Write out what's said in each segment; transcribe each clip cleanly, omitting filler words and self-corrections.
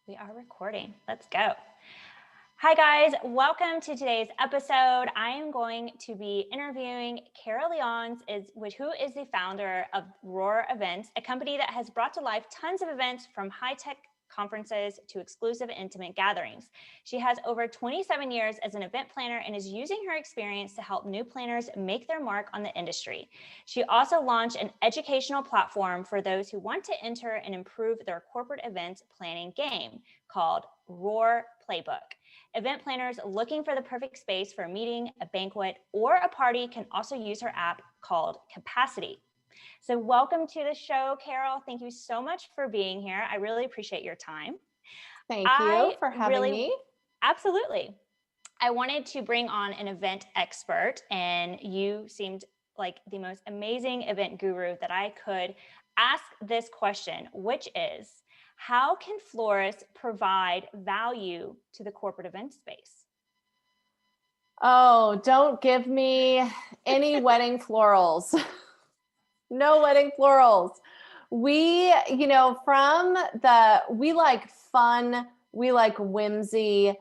We are recording. Let's go. Hi, guys. Welcome to today's episode. I am going to be interviewing Caryl Lyons, who is the founder of Roar Events, a company that has brought to life tons of events from high-tech conferences to exclusive intimate gatherings. She has over 27 years as an event planner and is using her experience to help new planners make their mark on the industry. She also launched an educational platform for those who want to enter and improve their corporate event planning game called Roar Playbook. Event planners looking for the perfect space for a meeting, a banquet, or a party can also use her app called Capacity. So welcome to the show, Caryl. Thank you so much for being here. I really appreciate your time. Thank you for having me. Absolutely. I wanted to bring on an event expert, and you seemed like the most amazing event guru that I could ask this question, which is, how can florists provide value to the corporate event space? Oh, don't give me any wedding florals. No wedding florals. We like fun, we like whimsy,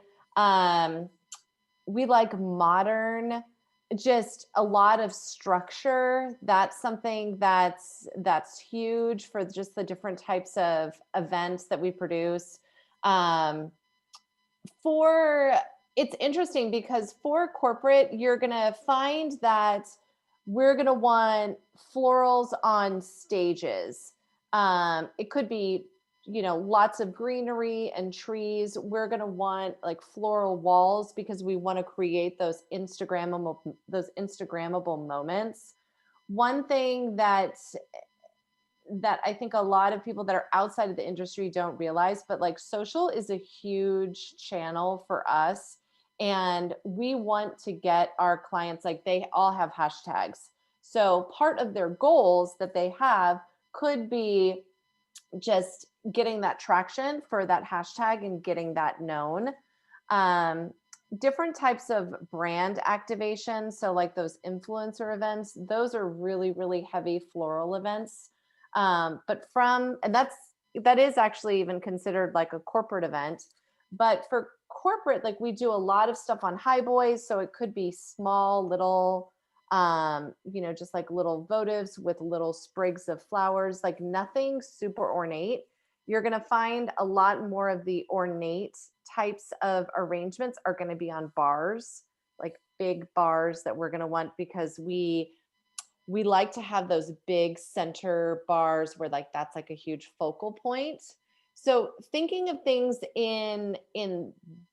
we like modern, just a lot of structure. That's something that's huge for just the different types of events that we produce. Um, for It's interesting because for corporate, you're going to find that we're going to want florals on stages. It could be, lots of greenery and trees. We're going to want like floral walls because we want to create those Instagrammable moments. One thing that I think a lot of people that are outside of the industry don't realize, but like social is a huge channel for us. And we want to get our clients, like they all have hashtags. So part of their goals that they have could be just getting that traction for that hashtag and getting that known. Different types of brand activation. So like those influencer events, those are really, really heavy floral events. That is actually even considered like a corporate event. But for corporate, like we do a lot of stuff on high boys. So it could be small, little, just like little votives with little sprigs of flowers, like nothing super ornate. You're going to find a lot more of the ornate types of arrangements are going to be on bars, like big bars that we're going to want because we like to have those big center bars where like that's like a huge focal point. So thinking of things in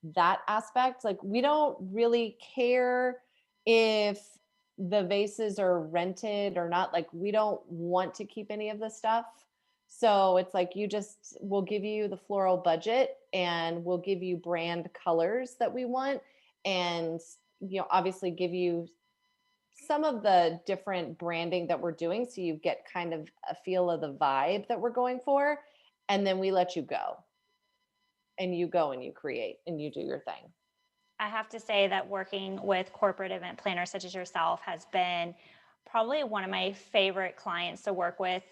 that aspect, like we don't really care if the vases are rented or not. Like we don't want to keep any of the stuff. So it's like we'll give you the floral budget and we'll give you brand colors that we want, and obviously give you some of the different branding that we're doing so you get kind of a feel of the vibe that we're going for, and then we let you go and you create and you do your thing. I have to say that working with corporate event planners such as yourself has been probably one of my favorite clients to work with,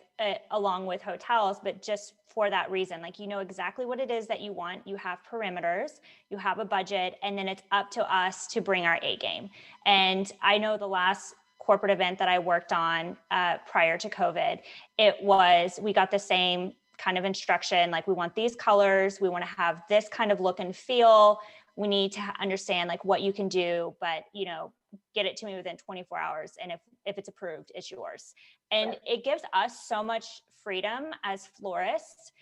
along with hotels, but just for that reason, like, you know exactly what it is that you want. You have parameters, you have a budget, and then it's up to us to bring our A game. And I know the last corporate event that I worked on prior to COVID, we got the same kind of instruction, like we want these colors, we want to have this kind of look and feel. We need to understand like what you can do, but get it to me within 24 hours. And if it's approved, it's yours. And it gives us so much freedom as florists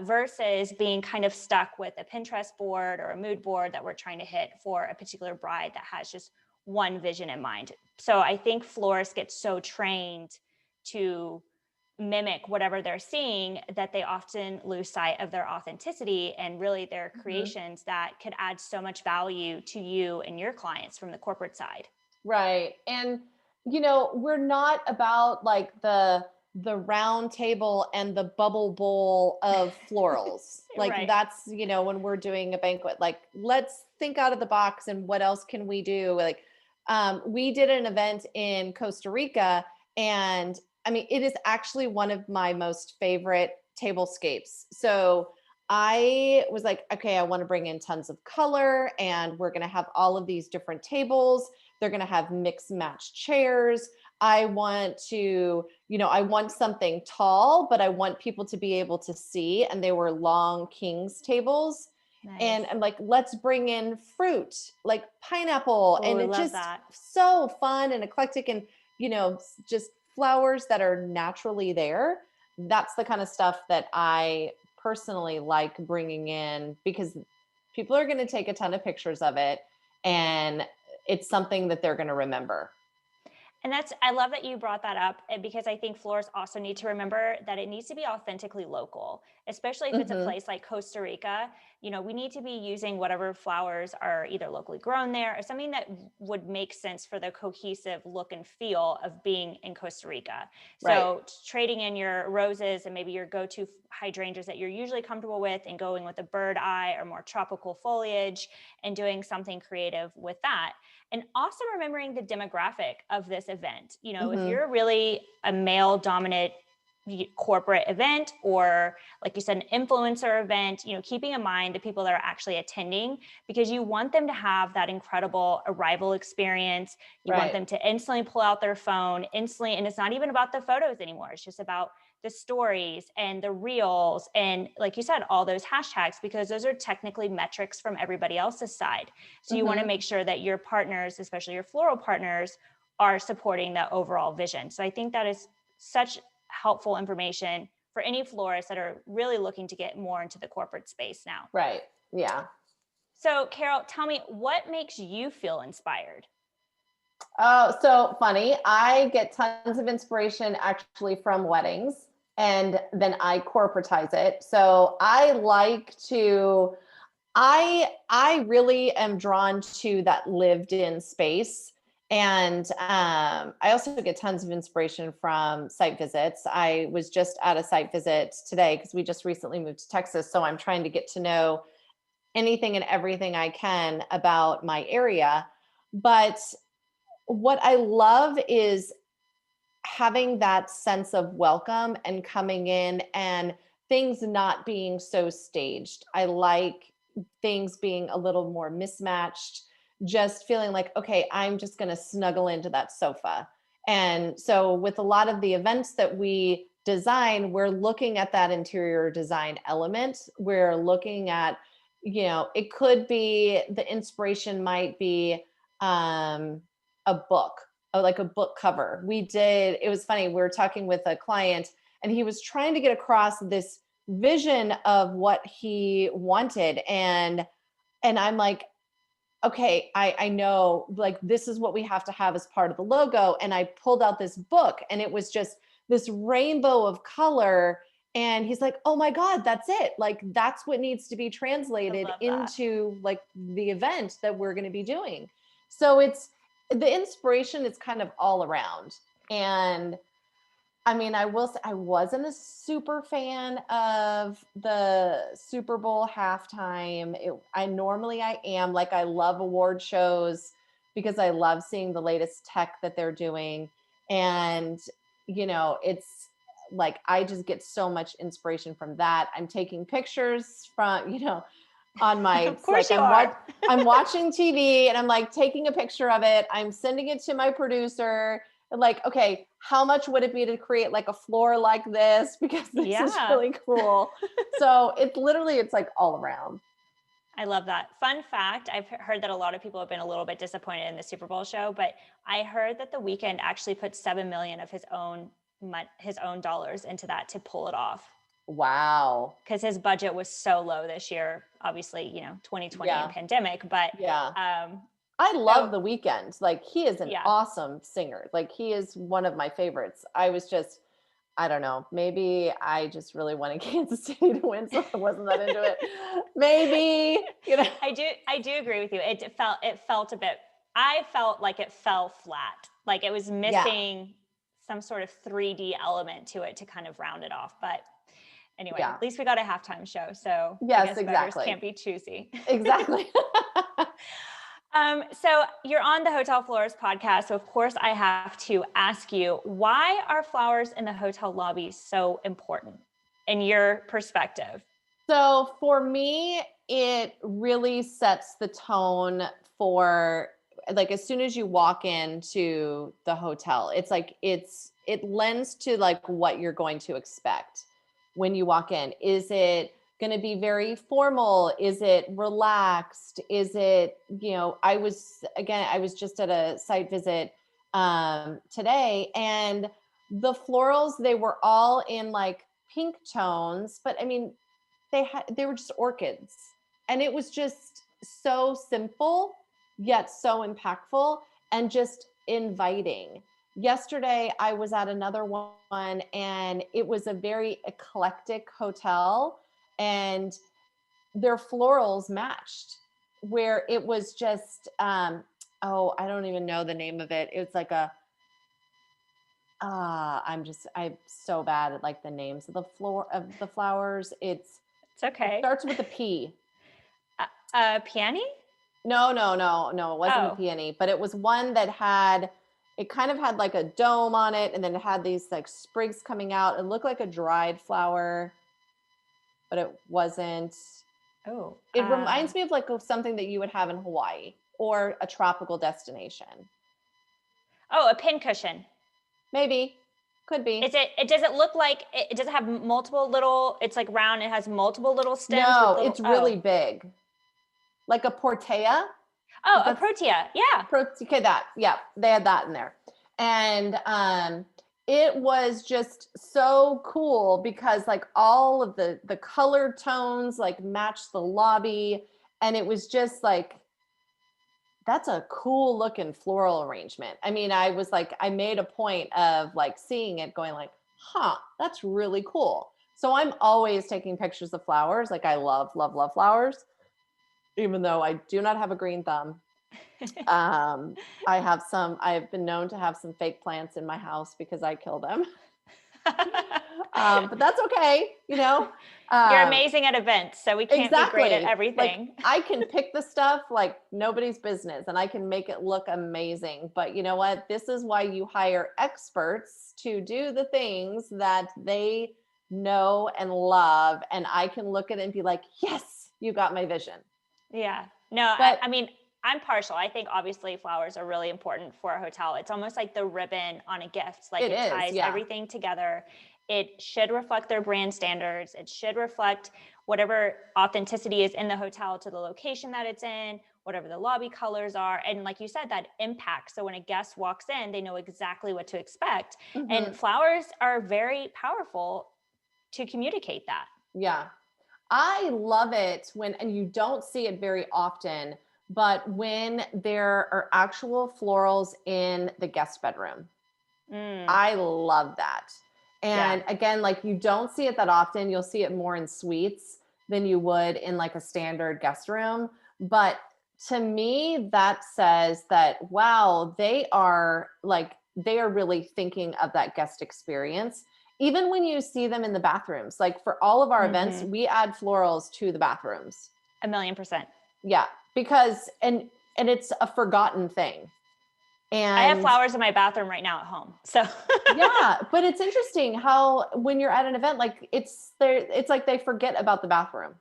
versus being kind of stuck with a Pinterest board or a mood board that we're trying to hit for a particular bride that has just one vision in mind. So I think florists get so trained to mimic whatever they're seeing that they often lose sight of their authenticity and really their creations that could add so much value to you and your clients from the corporate side. Right. And we're not about like the round table and the bubble bowl of florals. Like Right. that's, when we're doing a banquet, like let's think out of the box and what else can we do? Like we did an event in Costa Rica, and I mean, it is actually one of my most favorite tablescapes. So I was like, okay, I want to bring in tons of color and we're going to have all of these different tables. They're going to have mix match chairs. I want to, I want something tall, but I want people to be able to see. And they were long king's tables. And Nice. I'm like, let's bring in fruit, like pineapple. Oh, And I it love just that. so fun and eclectic and, just flowers that are naturally there. That's the kind of stuff that I personally like bringing in because people are going to take a ton of pictures of it and it's something that they're going to remember. And I love that you brought that up because I think florists also need to remember that it needs to be authentically local, especially if it's a Mhm. place like Costa Rica. We need to be using whatever flowers are either locally grown there or something that would make sense for the cohesive look and feel of being in Costa Rica. Right. So trading in your roses and maybe your go-to hydrangeas that you're usually comfortable with and going with a bird eye or more tropical foliage and doing something creative with that. And also remembering the demographic of this event. If Mhm. you're really a male dominant corporate event or like you said an influencer event, keeping in mind the people that are actually attending because you want them to have that incredible arrival experience. You want Right. them to instantly pull out their phone instantly, and it's not even about the photos anymore. It's just about the stories and the reels and like you said all those hashtags because those are technically metrics from everybody else's side. So you want to Mhm. make sure that your partners, especially your floral partners, are supporting that overall vision. So I think that is such helpful information for any florists that are really looking to get more into the corporate space now. Right. Yeah. So Caryl, tell me what makes you feel inspired? Oh, so funny. I get tons of inspiration actually from weddings and then I corporatize it. So I like to I really am drawn to that lived in space. And I also get tons of inspiration from site visits. I was just at a site visit today because we just recently moved to Texas. So I'm trying to get to know anything and everything I can about my area. But what I love is having that sense of welcome and coming in and things not being so staged. I like things being a little more mismatched, just feeling like, okay, I'm just going to snuggle into that sofa. And so, with a lot of the events that we design, we're looking at that interior design element. We're looking at, it could be the inspiration might be um, a book like a book cover. It was funny. We were talking with a client and he was trying to get across this vision of what he wanted. And I'm like, okay, I know like this is what we have to have as part of the logo. And I pulled out this book and it was just this rainbow of color. And he's like, oh my God, that's it. Like that's what needs to be I translated love that. into like the event that we're going to be doing. So it's the inspiration is kind of all around. And I mean, I will say I wasn't a super fan of the Super Bowl halftime. I am like I love award shows because I love seeing the latest tech that they're doing. And it's like I just get so much inspiration from that. I'm taking pictures from, on my Of it's course like you are. I'm watching TV and I'm like taking a picture of it. I'm sending it to my producer like, okay, how much would it be to create like a floor like this? Because this is Yeah. really cool. So it's like all around. I love that. Fun fact, I've heard that a lot of people have been a little bit disappointed in the Super Bowl show, but I heard that The Weeknd actually put 7 million of his own dollars into that to pull it off Wow. because his budget was so low this year. Obviously, 2020 and Yeah. pandemic, but Yeah. um I so love The Weeknd. Like he is an yeah. awesome singer. Like he is one of my favorites. I don't know. Maybe I just really wanted Kansas City to win, so I wasn't that into it. Maybe, I do agree with you. It felt a bit, I felt like it fell flat. Like it was Yeah. missing some sort of 3D element to it to kind of round it off. But anyway, Yeah. at least we got a halftime show. So I Yes, guess beggars exactly. can't be choosy. Exactly. So you're on the Hotel Florist podcast. So of course I have to ask you, why are flowers in the hotel lobby so important in your perspective? So for me, it really sets the tone for like as soon as you walk into the hotel, it's like it lends to like what you're going to expect when you walk in. Is it going to be very formal? Is it relaxed? Is it, I was just at a site visit today, and the florals, they were all in like pink tones, but I mean, they were just orchids, and it was just so simple yet so impactful and just inviting. Yesterday I was at another one, and it was a very eclectic hotel, and their florals matched, where it was just oh, I don't even know the name of it. It's like a I'm so bad at like the names of the flowers. It's It okay. starts with a P. Peony? No, no, no, no, it wasn't a Oh, peony, but it was one that had, it kind of had like a dome on it, and then it had these like sprigs coming out. It looked like a dried flower, but it wasn't. oh, It reminds me of like of something that you would have in Hawaii or a tropical destination. oh, a pincushion. Maybe, could Is be. it, does it look like, does it have multiple little, it's like round, it has multiple little stems with No, little, it's really oh, big, like a portea. oh, a That's protea. Yeah. okay, that, yeah, they had that in there. And it was just so cool because like all of the color tones like matched the lobby, and it was just like, that's a cool looking floral arrangement. I mean, I was like, I made a point of like seeing it going like, huh, that's really cool. So I'm always taking pictures of flowers. Like I love, love, love flowers, even though I do not have a green thumb. Um, I've been known to have some fake plants in my house because I kill them. But that's okay, you know. You're Um, amazing at events, so we can't be great at exactly. Like everything. I can pick the stuff like nobody's business, and I can make it look amazing. But you know what? This is why you hire experts to do the things that they know and love. And I can look at it and be like, yes, you got my vision. Yeah. No, But I mean, I'm partial. I think obviously flowers are really important for a hotel. It's almost like the ribbon on a gift. Like it it is, ties yeah. everything together. It should reflect their brand standards. It should reflect whatever authenticity is in the hotel to the location that it's in, whatever the lobby colors are. And like you said, that impact. So when a guest walks in, they know exactly what to expect. And Mhm. flowers are very powerful to communicate that. Yeah. I love it when, and you don't see it very often, but when there are actual florals in the guest bedroom, Mm, I love that. yeah. And again, like you don't see it that often. You'll see it more in suites than you would in like a standard guest room. But to me, that says that, wow, they are really thinking of that guest experience. Even when you see them in the bathrooms, like for all of our events, Hmm. we add florals to the bathrooms. 1,000,000%. Yeah, because and it's a forgotten thing. I have And flowers in my bathroom right now at home. So yeah, but it's interesting how when you're at an event, like it's there, it's like they forget about the bathroom.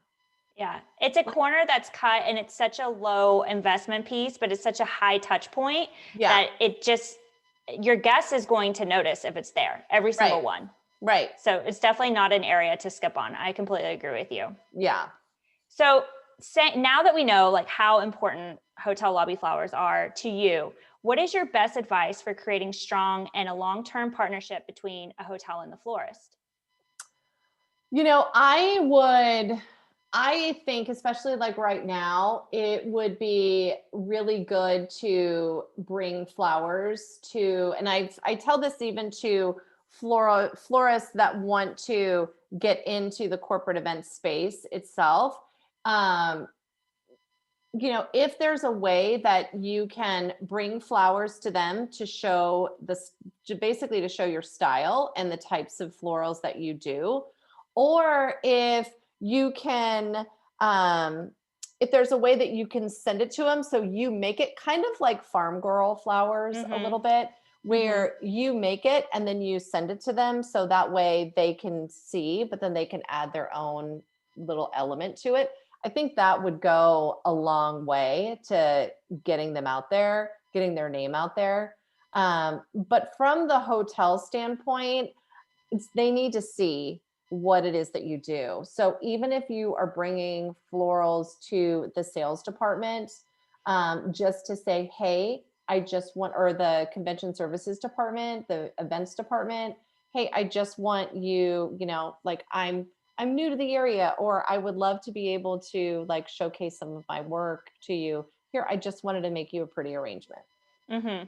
yeah, it's a corner that's cut and it's such a low investment piece, but it's such a high touch point Yeah, that it just, your guest is going to notice if it's there, every right, single one. right. So it's definitely not an area to skip on. I completely agree with you. Yeah. So now that we know like how important hotel lobby flowers are to you, what is your best advice for creating strong and a long-term partnership between a hotel and the florist? You know, I think, especially like right now, it would be really good to bring flowers to, and I tell this even to florists that want to get into the corporate event space itself. Um, if there's a way that you can bring flowers to them to show this, to basically to show your style and the types of florals that you do, or um, if there's a way that you can send it to them, so you make it kind of like farm girl flowers a little Mm-hmm. bit, Mm-hmm. where you make it and then you send it to them, so that way they can see, but then they can add their own little element to it. I think that would go a long way to getting them out there, getting their name out there. But from the hotel standpoint, they need to see what it is that you do. So even if you are bringing florals to the sales department, just to say, hey, I just want, or the convention services department, the events department, hey, I just want you, like I'm new to the area, or I would love to be able to like showcase some of my work to you. Here, I just wanted to make you a pretty arrangement. Mm-hmm.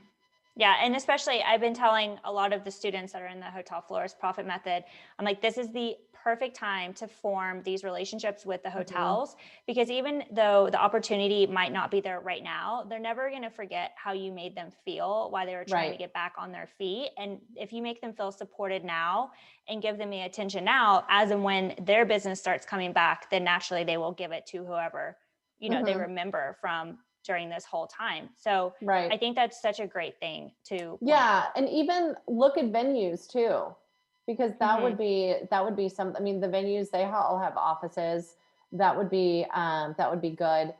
Yeah. And especially, I've been telling a lot of the students that are in the hotel florist profit method, I'm like, this is the perfect time to form these relationships with the Mhm. hotels, because even though the opportunity might not be there right now, they're never going to forget how you made them feel while they were trying to Right. get back on their feet. And if you make them feel supported now and give them the attention now, as and when their business starts coming back, then naturally they will give it to whoever, they Hmm. remember from during this whole time. So Right. I think that's such a great thing to point Yeah, out. and even look at venues too, because Hmm. that would be some. I mean, the venues they all have offices. That would be good.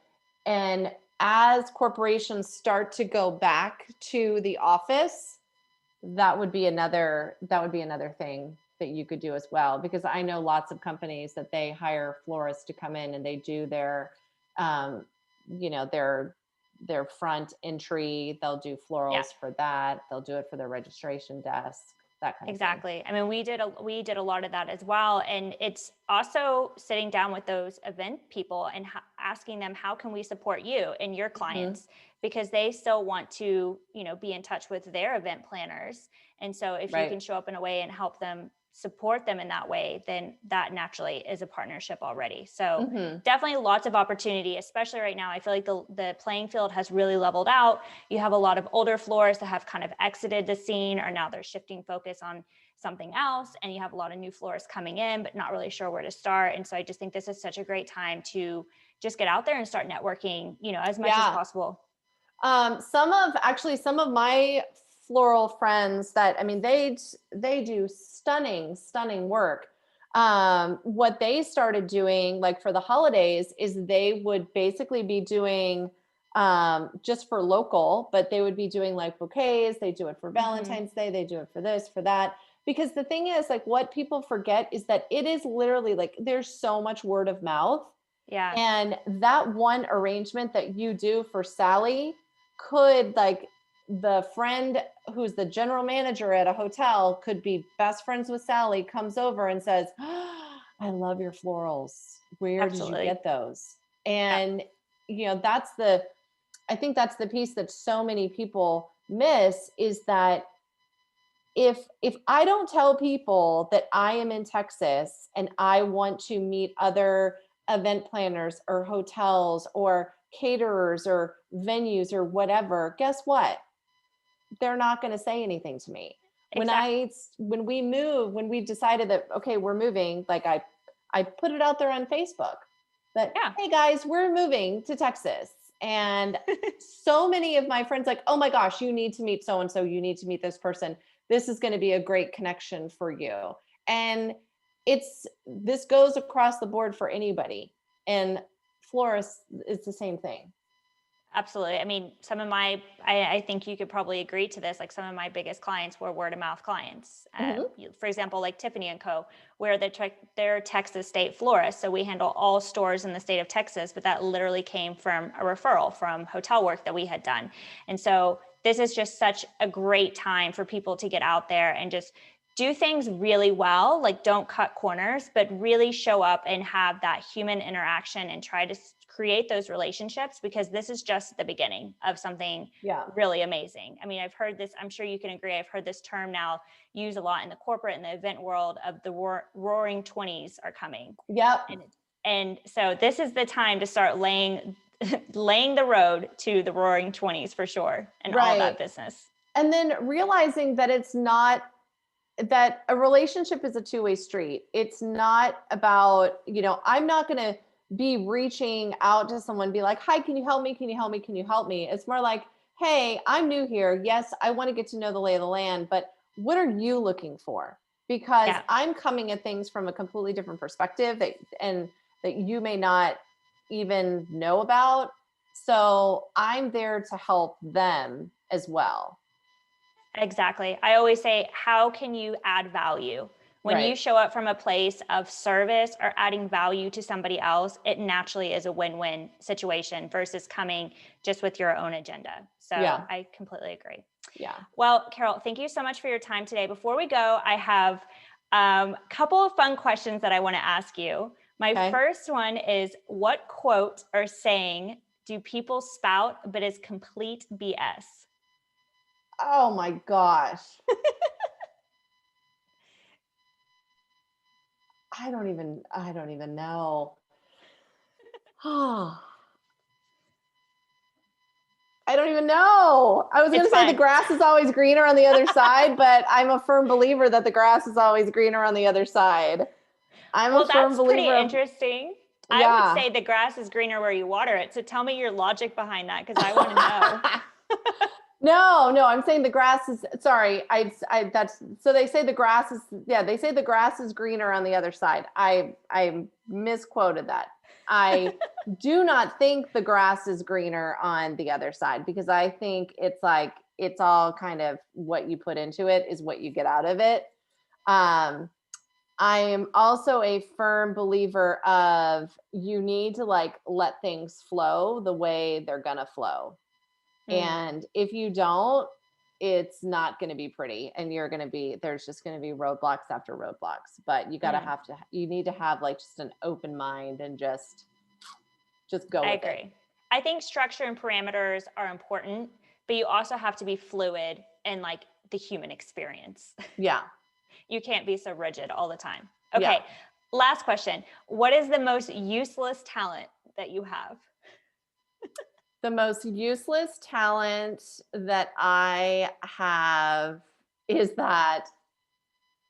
And as corporations start to go back to the office, that would be another thing that you could do as well. Because I know lots of companies that they hire florists to come in and they do um, you know, their front entry. They'll do Yeah, florals for that. They'll do it for their registration desk, that kind of thing. exactly. I mean, we did a lot of that as well, and it's also sitting down with those event people and asking them, how can we support you and your Hmm. clients, because they still want to be in touch with their event planners. And so if you Right. can show up in a way and help them support them in that way, then that naturally is a partnership already. So Hmm. definitely lots of opportunity, especially right now. I feel like the playing field has really leveled out. You have a lot of older florists that have kind of exited the scene, or now they're shifting focus on something else. And you have a lot of new florists coming in, but not really sure where to start. And so I just think this is such a great time to just get out there and start networking, as much as Yeah. possible. Some of my floral friends that, I mean, they do stunning work. What they started doing, like for the holidays, is they would basically be doing just for local, but they would be doing like bouquets. They do it for Hmm. Valentine's Day. They do it for this, for that. Because the thing is, like, what people forget is that it is literally like there's so much word of mouth, Yeah, and that one arrangement that you do for Sally could, like, the friend who's the general manager at a hotel could be best friends with Sally, comes over and says, "Oh, I love your florals. Where did you absolutely. get those?" Yeah. And, I think that's the piece that so many people miss, is that if I don't tell people that I am in Texas and I want to meet other event planners or hotels or caterers or venues or whatever, guess what? They're not going to say anything to me. Exactly. When we decided that, okay, we're moving, like I put it out there on Facebook that, Yeah. hey guys, we're moving to Texas. And so many of my friends, like, oh my gosh, you need to meet so and so, you need to meet this person. This is going to be a great connection for you. And this goes across the board for anybody. And florists, it's the same thing. Absolutely. I mean, I think you could probably agree to this. Like some of my biggest clients were word of mouth clients. Hmm. For example, like Tiffany and Co., where they're Texas state florists. So we handle all stores in the state of Texas, but that literally came from a referral from hotel work that we had done. And so this is just such a great time for people to get out there and just do things really well. Like don't cut corners, but really show up and have that human interaction and try to create those relationships, because this is just the beginning of something Yeah. really amazing. I mean, I've heard this, I'm sure you can agree, I've heard this term now used a lot in the corporate and the event world of the roaring 20s are coming. Yep. And and so this is the time to start laying the road to the roaring 20s for sure, and all Right. that business. And then realizing that it's not, that a relationship is a two-way street. It's not about, I'm not going to be reaching out to someone, be like, hi, can you help me? Can you help me? Can you help me? It's more like, hey, I'm new here. Yes, I want to get to know the lay of the land, but what are you looking for? Because Yeah. I'm coming at things from a completely different perspective. And that you may not even know about. So I'm there to help them as well. Exactly. I always say, how can you add value? When Right. you show up from a place of service or adding value to somebody else, it naturally is a win-win situation versus coming just with your own agenda. So Yeah. I completely agree. Yeah. Well, Caryl, thank you so much for your time today. Before we go, I have a couple of fun questions that I want to ask you. My Okay. first one is, what quote or saying do people spout but is complete BS? Oh my gosh. I don't even know. I don't even know. I was going It's to say the fine. grass is always greener on the other side, but I'm a firm believer that the grass is always greener on the other side. I'm a Well, firm that's pretty believer of, interesting. I would yeah. say the grass is greener where you water it. So tell me your logic behind that, because I want to know. No, I'm saying the grass is, sorry. That's, so they say the grass is, yeah, they say the grass is greener on the other side. I misquoted that. I do not think the grass is greener on the other side, because I think it's like, it's all kind of what you put into it is what you get out of it. Um, I am also a firm believer of, you need to like let things flow the way they're gonna flow. Mm, And if you don't, it's not going to be pretty, and there's just going to be roadblocks after roadblocks. But mm, you need to have like just an open mind and just go I with it. agree. I think structure and parameters are important, but you also have to be fluid in like the human experience. Yeah. You can't be so rigid all the time. Yeah. Okay, last question. What is the most useless talent that you have? The most useless talent that I have is that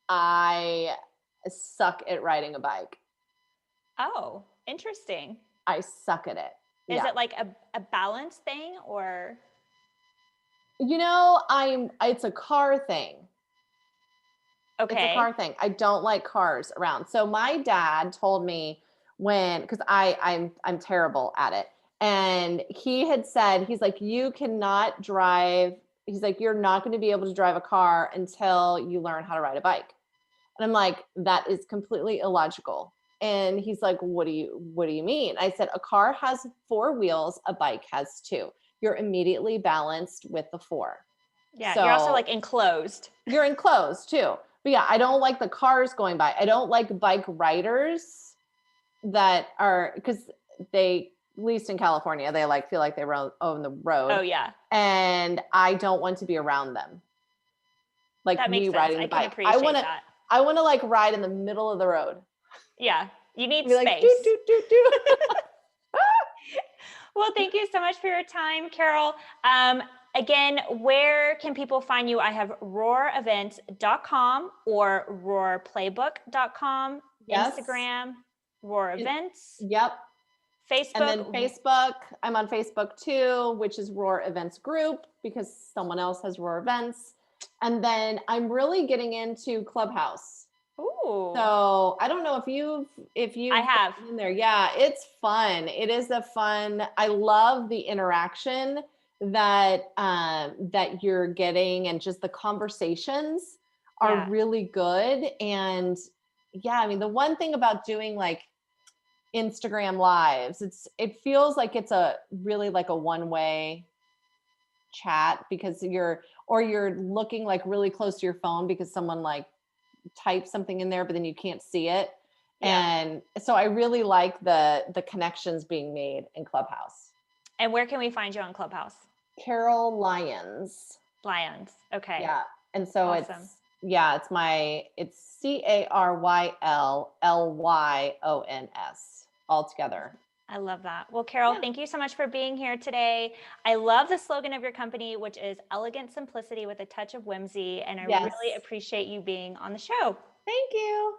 I suck at riding a bike. Oh, interesting. I suck at it. Is Yeah. it like a balance thing or? It's a car thing. It's a car Okay. thing. I don't like cars around. So my dad told me, because I'm terrible at it. And he had said, he's like, you cannot drive. He's like, you're not going to be able to drive a car until you learn how to ride a bike. And I'm like, that is completely illogical. And he's like, what do you mean? I said, a car has 4 wheels, a bike has 2. You're immediately balanced with the 4. Yeah, you're also like So enclosed. you're enclosed too. But yeah, I don't like the cars going by. I don't like bike riders that are, because they, at least in California, they like feel like they own the Oh road. yeah, And I don't want to be around them. Like that me makes sense. riding I the can bike. appreciate that. I want to like ride in the middle of the road. Yeah, you need Be like, do, space. do, do, do. Well, thank you so much for your time, Caryl. Again, where can people find you? I have roarevents.com or roarplaybook.com, Yes. Instagram, roar And, events, yep. And then Facebook. Facebook, I'm on Facebook too, which is Roar Events Group, because someone else has Roar Events. And then I'm really getting into Clubhouse. Ooh, So I don't know if I you've have. gotten in there. Yeah, it's fun. It is a fun. I love the interaction that you're getting, and just the conversations are Yeah. really good. And yeah, I mean, the one thing about doing like Instagram lives, it feels like it's a really like a one-way chat, because you're looking like really close to your phone because someone like typed something in there, but then you can't see it. Yeah. And so I really like the connections being made in Clubhouse. And where can we find you on Clubhouse? Caryl Lyons. Lyons. Okay. Yeah. And so Awesome. it's CarylLyons all together. I love that. Well, Caryl, Yeah. thank you so much for being here today. I love the slogan of your company, which is elegant simplicity with a touch of whimsy. And I really Yes. appreciate you being on the show. Thank you.